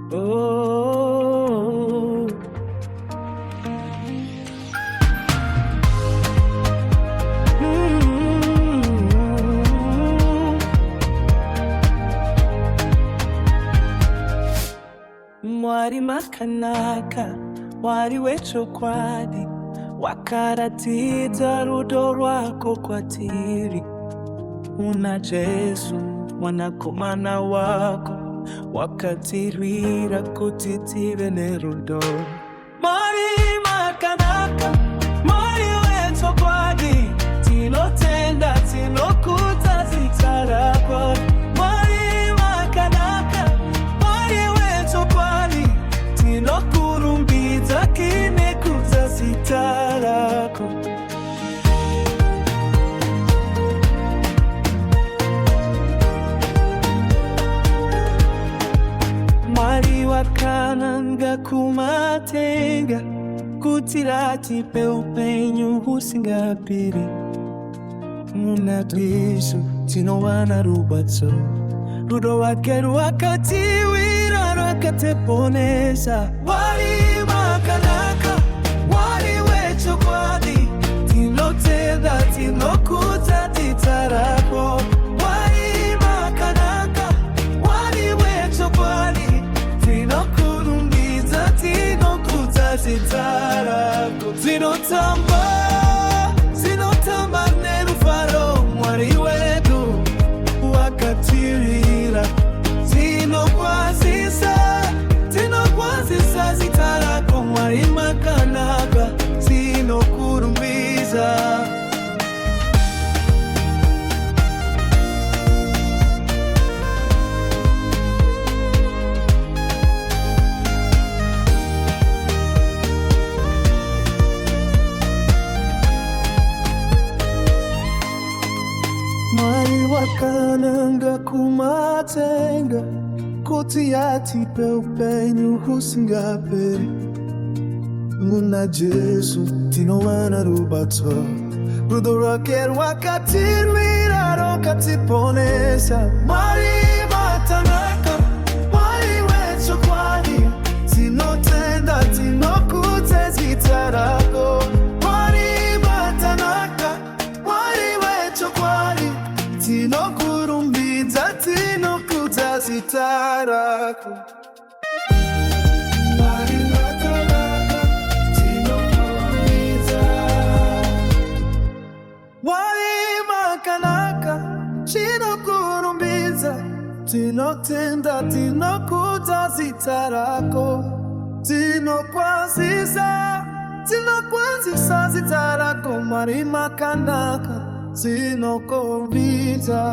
Oh. Mwari makanaka, mwari wechokwadi, wakaratidza rudo rwako kwatiri. Una Jesu mwanakomana wako, wakatirwira kuti tive nerudo. Mwari makanaka, mwari wechokwadi, tinotenda tinokudza zita rako. Mwari makanaka, mwari wechokwadi, tinokurumbidza tinokudza zita rako. Mwari wakananga kumatenga, kuti ratipe upenyu husingaperi. Muna Kristu tinowana rubatso, rudo rwake rwakatiwira rwakatiponesa. Mwari makanaka, mwari wechokwadi, tinotenda tinokudza zita rako. Mwari makanaka, mwari wechokwadi, tinokurumbidza tinokudza zita rako. Zinotamba nerufaro, mwari wedu wakatirira. Zinokwazisa zita rako, mwari makanaka, zinokurumbidza. Mwari wakananga kumatenga, kuti atipe upenyu husingaperi. Muna Jesu tinowana rubatso, rudo rwake rwakatirwira rwakatiponesa. Mwari makanaka, mwari wechokwadi, tinotenda tinokudza zita rako. Mwari makanaka, mwari wechokwadi, tinokurumbidza tinokudza zita rako. Mwari makanaka, tinokurumbidza. Mwari makanaka, tinokurumbidza, tinotenda tinokudza zita rako. Tinokwazisa zita rako, mwari makanaka, tinokurumbidza.